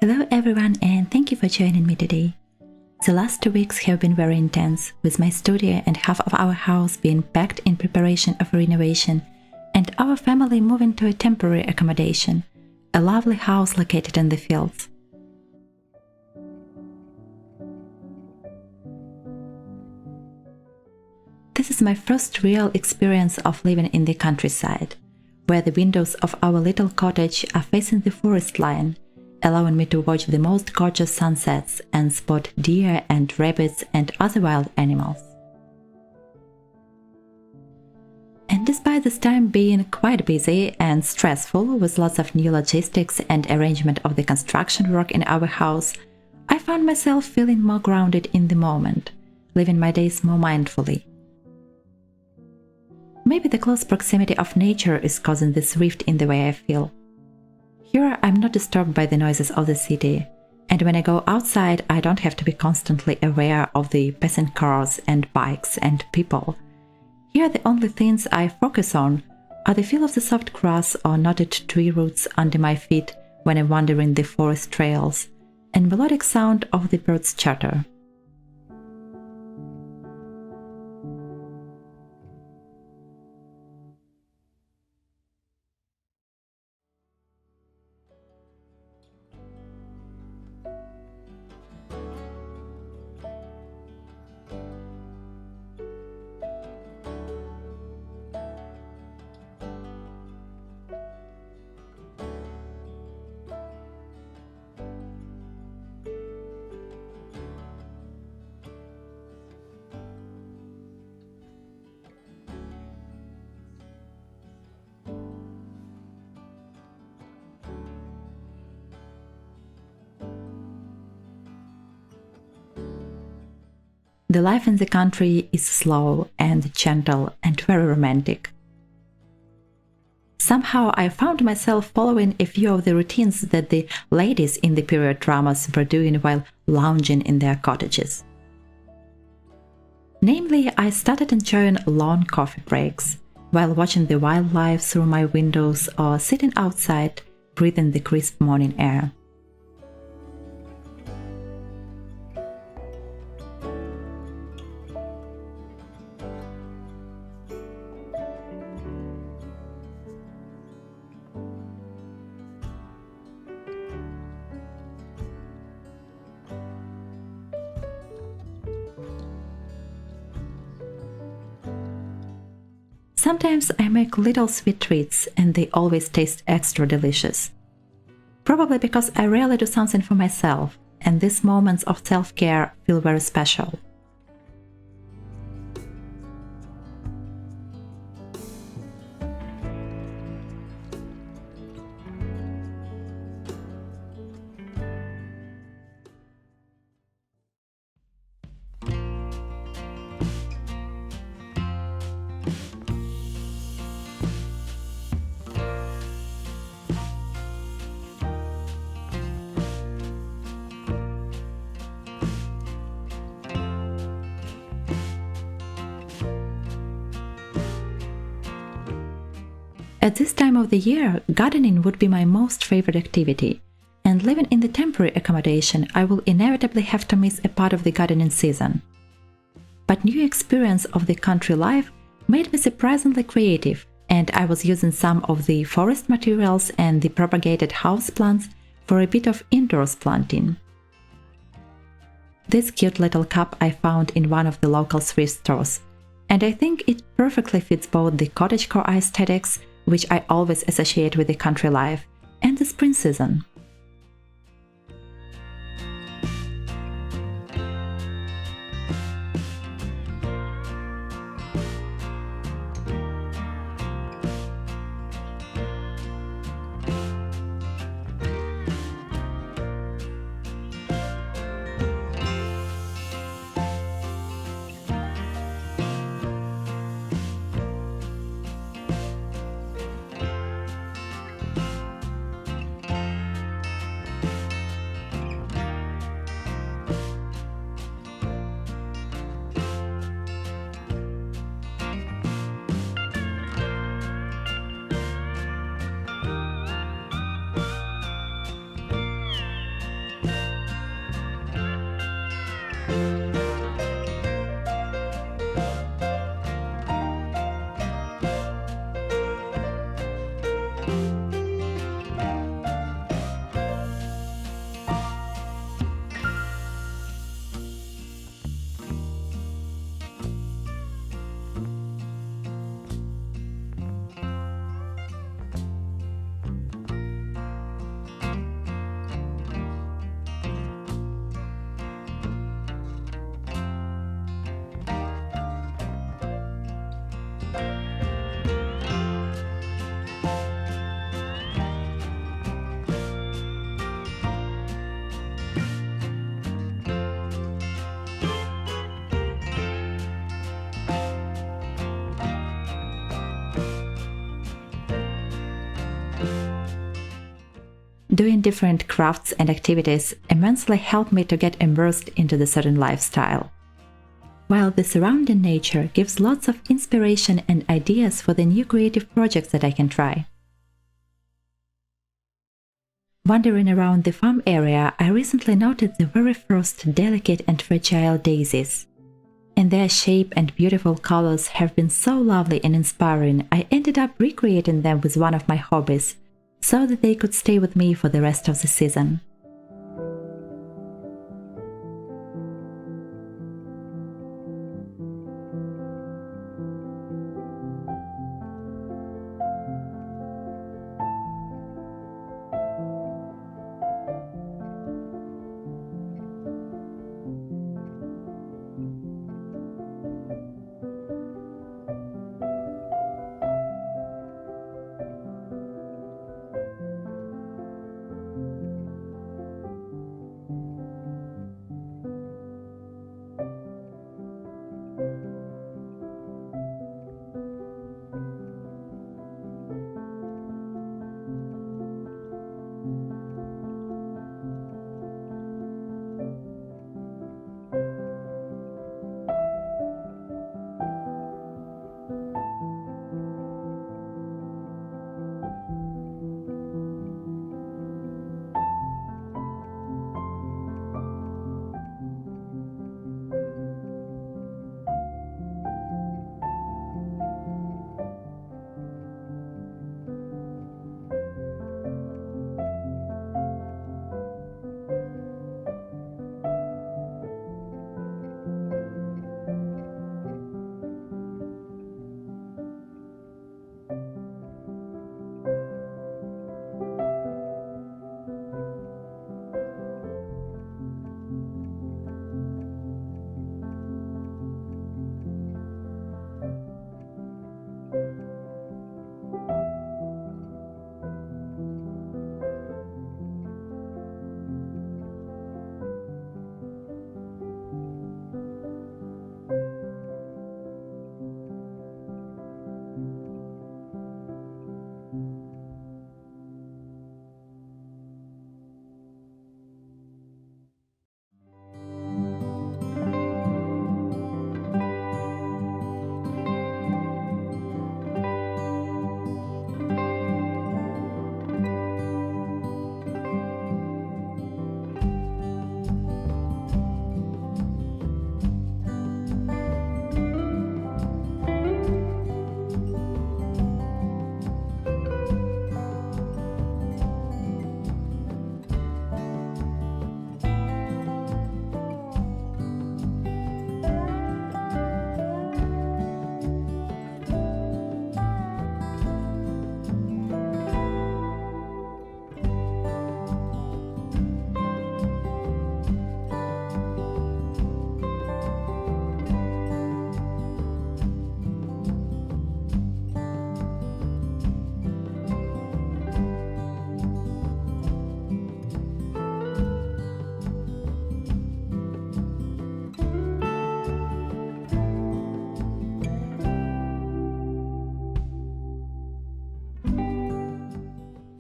Hello everyone, and thank you for joining me today. The last 2 weeks have been very intense, with my studio and half of our house being packed in preparation of renovation and our family moving to a temporary accommodation, a lovely house located in the fields. This is my first real experience of living in the countryside, where the windows of our little cottage are facing the forest line, allowing me to watch the most gorgeous sunsets and spot deer and rabbits and other wild animals. And despite this time being quite busy and stressful with lots of new logistics and arrangement of the construction work in our house, I found myself feeling more grounded in the moment, living my days more mindfully. Maybe the close proximity of nature is causing this rift in the way I feel. Here I'm not disturbed by the noises of the city, and when I go outside I don't have to be constantly aware of the passing cars and bikes and people. Here the only things I focus on are the feel of the soft grass or knotted tree roots under my feet when I'm wandering the forest trails, and melodic sound of the birds' chatter. The life in the country is slow and gentle and very romantic. Somehow I found myself following a few of the routines that the ladies in the period dramas were doing while lounging in their cottages. Namely, I started enjoying long coffee breaks while watching the wildlife through my windows or sitting outside, breathing the crisp morning air. Sometimes I make little sweet treats and they always taste extra delicious. Probably because I rarely do something for myself, and these moments of self-care feel very special. At this time of the year, gardening would be my most favorite activity, and living in the temporary accommodation, I will inevitably have to miss a part of the gardening season. But new experience of the country life made me surprisingly creative, and I was using some of the forest materials and the propagated houseplants for a bit of indoors planting. This cute little cup I found in one of the local thrift stores, and I think it perfectly fits both the cottagecore aesthetics, which I always associate with the country life, and the spring season. Doing different crafts and activities immensely helped me to get immersed into the certain lifestyle, while the surrounding nature gives lots of inspiration and ideas for the new creative projects that I can try. Wandering around the farm area, I recently noted the very first delicate and fragile daisies. And their shape and beautiful colors have been so lovely and inspiring, I ended up recreating them with one of my hobbies, so that they could stay with me for the rest of the season.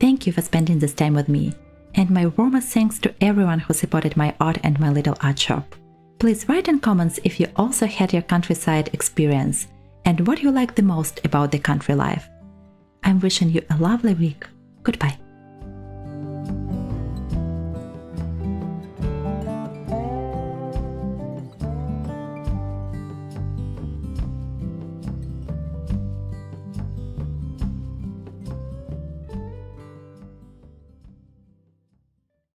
Thank you for spending this time with me, and my warmest thanks to everyone who supported my art and my little art shop. Please write in comments if you also had your countryside experience and what you like the most about the country life. I'm wishing you a lovely week. Goodbye.